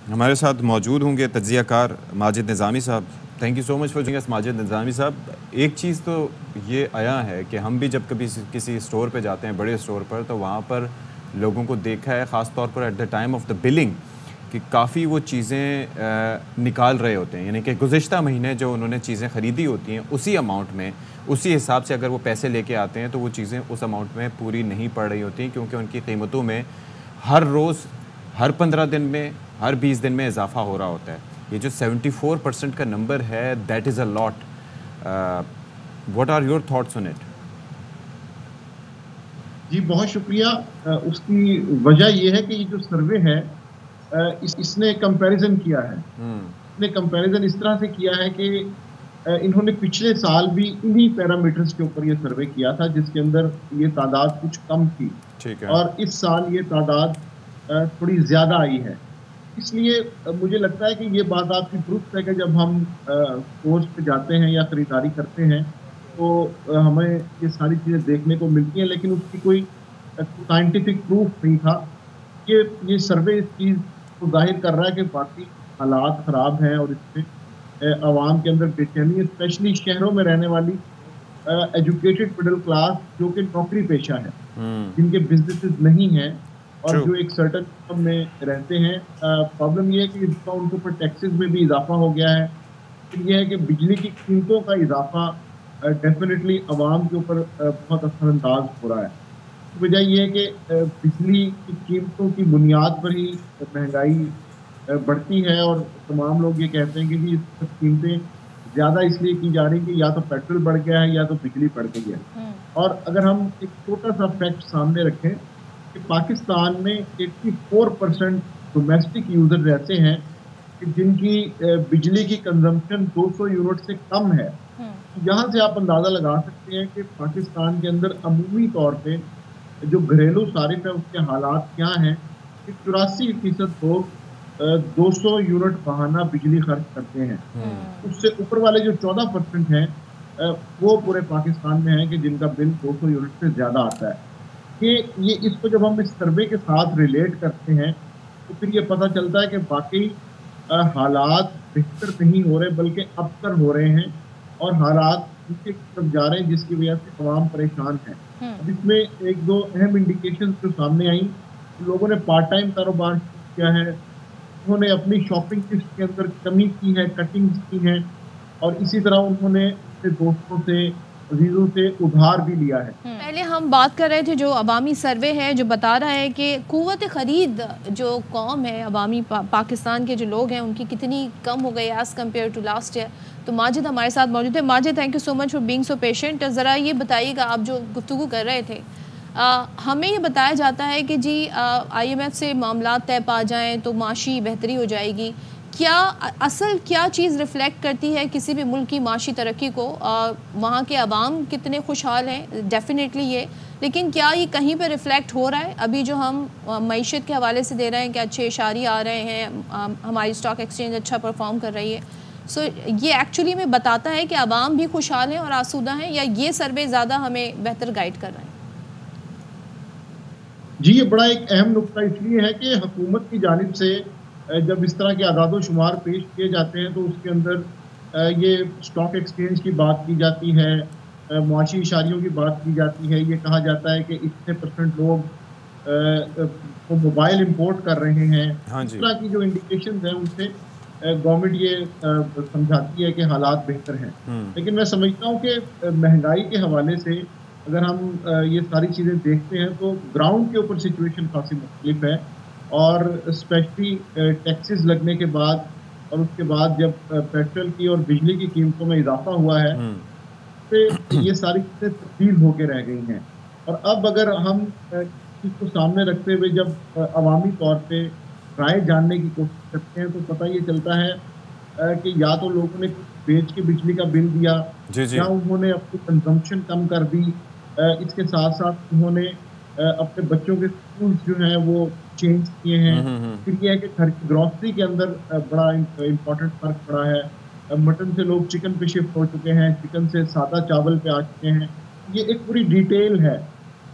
हमारे साथ मौजूद होंगे तज्ज़ियाकार Majid Nizami sahab. Thank you so much for joining us Majid Nizami sahab. एक चीज़ तो ये आया है कि हम भी जब कभी किसी स्टोर पे जाते हैं, बड़े स्टोर पर, तो वहाँ पर लोगों को देखा है ख़ास तौर पर at the time of the billing कि काफ़ी वो चीज़ें निकाल रहे होते हैं, यानी कि गुज़िश्ता महीने जो उन्होंने चीज़ें ख़रीदी होती हैं उसी अमाउंट में, उसी हिसाब से अगर वो पैसे लेके आते हैं तो वो चीज़ें उस अमाउंट में पूरी नहीं पड़ रही होती, क्योंकि उनकी कीमतों में हर रोज़, हर 15 दिन में, हर 20 दिन में इजाफा हो रहा होता है। ये जो 74% का नंबर है, that is a lot. What are your thoughts on it? जी, बहुत शुक्रिया। उसकी वजह ये है कि ये जो सर्वे है इसने कंपैरिज़न किया है। इसने कंपैरिज़न इस तरह से किया है कि इन्होंने पिछले साल भी इन्हीं पैरामीटर्स के ऊपर ये सर्वे किया था, जिसके अंदर ये तादाद कुछ कम थी ठीक है। और इस साल ये तादाद थोड़ी ज़्यादा आई है। इसलिए मुझे लगता है कि ये बात आपकी दुरुस्त है कि जब हम स्टोर्स पे जाते हैं या खरीदारी करते हैं, तो हमें ये सारी चीज़ें देखने को मिलती हैं, लेकिन उसकी कोई साइंटिफिक प्रूफ नहीं था। ये सर्वे इस चीज़ को ज़ाहिर कर रहा है कि वाक़ई हालात ख़राब हैं और इससे अवाम के अंदर बेचैनी है, स्पेशली शहरों में रहने वाली एजुकेटेड मिडल क्लास जो कि नौकरी पेशा है, जिनके बिज़नेसेस नहीं हैं और ट्रू। जो एक सर्टेन इनकम में रहते हैं। प्रॉब्लम ये है कि इसका उनके ऊपर टैक्सेस में भी इज़ाफ़ा हो गया है। फिर ये है कि बिजली की कीमतों का इज़ाफ़ा डेफ़िनेटली अवाम के ऊपर बहुत असरअंदाज़ हो रहा है। वजह ये है कि बिजली की कीमतों की बुनियाद पर ही महँगाई बढ़ती है और तमाम लोग ये कहते हैं कि जी, इस सब कीमतें ज़्यादा इसलिए की जा रही हैं कि या तो पेट्रोल बढ़ गया है या तो बिजली बढ़ गई है। हुँ। और अगर हम एक छोटा-सा फैक्ट सामने रखें कि पाकिस्तान में 84% डोमेस्टिक यूज़र्स ऐसे हैं कि जिनकी बिजली की कंज़म्पशन 200 यूनिट से कम है। हुँ। यहाँ से आप अंदाज़ा लगा सकते हैं कि पाकिस्तान के अंदर अमूमी तौर पे जो घरेलू सारिफ़ है उसके हालात क्या हैं कि 84% लोग 200 यूनिट माहाना बिजली खर्च करते हैं। हुँ। उससे ऊपर वाले जो 14% हैं अ, वो पूरे पाकिस्तान में हैं कि जिनका बिल 200 यूनिट से ज़्यादा आता है। ये इसको जब हम इस सर्वे के साथ रिलेट करते हैं, तो फिर ये पता चलता है कि वाक़ई हालात बेहतर नहीं हो रहे बल्कि अबतर हो रहे हैं और हालात नीचे की तरफ जा रहे हैं जिसकी वजह से तमाम परेशान हैं। हुँ। अब इसमें 1-2 अहम इंडिकेशंस जो सामने आई, लोगों ने पार्ट टाइम कारोबार शुरू किया है, उन्होंने अपनी शॉपिंग लिस्ट के अंदर कमी की है, कटिंग्स की हैं और इसी तरह उन्होंने अपने दोस्तों से, अज़ीज़ों से उधार भी लिया है। पहले हम बात कर रहे थे जो अवामी सर्वे है जो बता रहा है कि क़ुव्वत ख़रीद जो कौम है अवामी पाकिस्तान के जो लोग हैं उनकी कितनी कम हो गई as compare to last year. तो माजिद हमारे साथ मौजूद है। Majid, thank you so much for being so patient. ज़रा ये बताइएगा, आप जो गुफ्तगू कर रहे थे, हमें ये बताया जाता है कि जी IMF से मामला तय पा जाएँ तो माशी बेहतरी हो जाएगी। क्या असल क्या चीज़ रिफ्लेक्ट करती है किसी भी मुल्क की माशी तरक्की को? वहाँ के अवाम कितने खुशहाल हैं, डेफ़िनेटली ये, लेकिन क्या ये कहीं पे रिफ्लेक्ट हो रहा है? अभी जो हम मईशत के हवाले से दे रहे हैं कि अच्छे इशारे आ रहे हैं, हमारी स्टॉक एक्सचेंज अच्छा परफॉर्म कर रही है। सो ये एक्चुअली में बताता है कि अवाम भी खुशहाल हैं और आसूदा हैं, या ये सर्वे ज़्यादा हमें बेहतर गाइड कर रहा है? जी, ये बड़ा एक अहम नुक्ता इसलिए है कि हुकूमत की जानिब से जब इस तरह के आदाद-ओ-शुमार पेश किए जाते हैं, तो उसके अंदर ये स्टॉक एक्सचेंज की बात की जाती है, मुआशी इशारियों की बात की जाती है। ये कहा जाता है कि इतने परसेंट लोग वो मोबाइल इम्पोर्ट कर रहे हैं। हाँ इस जी। तरह की जो इंडिकेशंस हैं, उनसे गवर्नमेंट ये समझाती है कि हालात बेहतर हैं। लेकिन मैं समझता हूँ कि महँगाई के हवाले से अगर हम ये सारी चीज़ें देखते हैं तो ग्राउंड के ऊपर सिचुएशन काफ़ी मुख्तलिफ है और स्पेशली टैक्सेस लगने के बाद और उसके बाद जब पेट्रोल की और बिजली की कीमतों में इज़ाफ़ा हुआ है, तो ये सारी चीज़ें तब्दील होके रह गई हैं। और अब अगर हम इस चीज़ को सामने रखते हुए जब अवामी तौर पे राय जानने की कोशिश करते हैं, तो पता ये चलता है कि या तो लोगों ने कुछ बेच के बिजली का बिल दिया जी, या जी। उन्होंने अपनी कंज़म्पशन कम कर दी। इसके साथ-साथ उन्होंने अपने बच्चों के स्कूल्स जो हैं वो चेंज किए हैं। फिर ये है कि घर की ग्रोसरी के अंदर बड़ा इम्पोर्टेंट फ़र्क पड़ा है। मटन से लोग चिकन पे शिफ्ट हो चुके हैं, चिकन से सादा चावल पे आ चुके हैं। ये एक पूरी डिटेल है।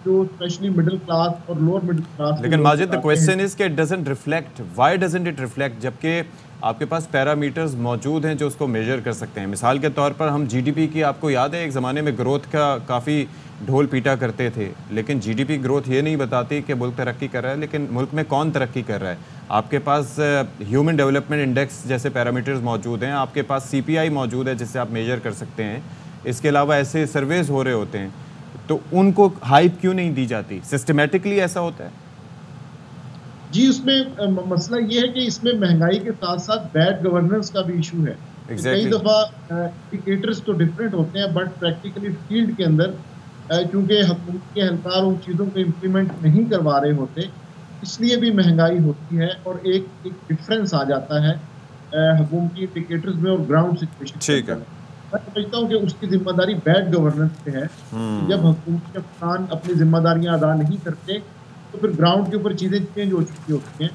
जो स्पेशली मिडिल क्लास और लोअर मिडिल क्लास के लेकिन लोग माजिद द बताते क्वेश्चन हैं। इज कि it doesn't reflect, why doesn't it reflect, जबकि आपके पास पैरामीटर्स मौजूद हैं जो उसको मेजर कर सकते हैं। मिसाल के तौर पर हम जीडीपी की, आपको याद है एक ज़माने में ग्रोथ का काफ़ी ढोल पीटा करते थे, लेकिन जीडीपी ग्रोथ ये नहीं बताती कि मुल्क तरक्की कर रहा है, लेकिन मुल्क में कौन तरक्की कर रहा है। आपके पास ह्यूमन डेवलपमेंट इंडेक्स जैसे पैरामीटर्स मौजूद हैं, आपके पास सीपीआई मौजूद है जिससे आप मेजर कर सकते हैं। इसके अलावा ऐसे सर्वेज हो रहे होते हैं, तो उनको हाइप क्यों नहीं दी जाती? सिस्टमेटिकली ऐसा होता है? जी, उसमें मसला ये है कि इसमें महंगाई के साथ साथ बैड गवर्नेंस का भी इशू है। कई एग्जैक्टली। दफ़ा इंडिकेटर्स तो डिफरेंट होते हैं, बट प्रैक्टिकली फील्ड के अंदर चूंकि हुकूमत के एहलकार उन चीज़ों को इम्प्लीमेंट नहीं करवा रहे होते, इसलिए भी महंगाई होती है और एक एक डिफरेंस आ जाता है हुकूमती इंडिकेटर्स में और ग्राउंड सिचुएशन के ठीक है। अंदर। मैं समझता हूँ कि उसकी जिम्मेदारी बैड गवर्नेंस पे है कि जब हुकूमती अफसरान अपनी जिम्मेदारियां अदा नहीं करते तो फिर ग्राउंड के ऊपर चीज़ें चेंज हो चुकी होती हैं,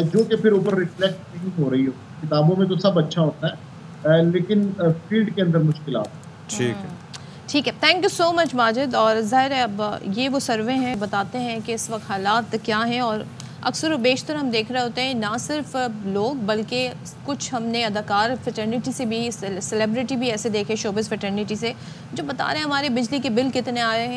जो कि फिर ऊपर रिफ्लेक्ट नहीं हो रही होती। किताबों में तो सब अच्छा होता है, लेकिन फील्ड के अंदर मुश्किलात हैं। ठीक है। ठीक है, thank you so much Majid. और ज़ाहिर है अब ये वो सर्वे हैं, बताते हैं कि इस वक्त हालात क्या हैं, और अक्सर व बेशतर हम देख रहे होते हैं ना सिर्फ लोग बल्कि कुछ हमने अदाकार फ्रेटर्निटी से भी, सेलिब्रिटी भी ऐसे देखे शोबिस फ्रेटर्निटी से, जो बता रहे हैं हमारे बिजली के बिल कितने आए हैं।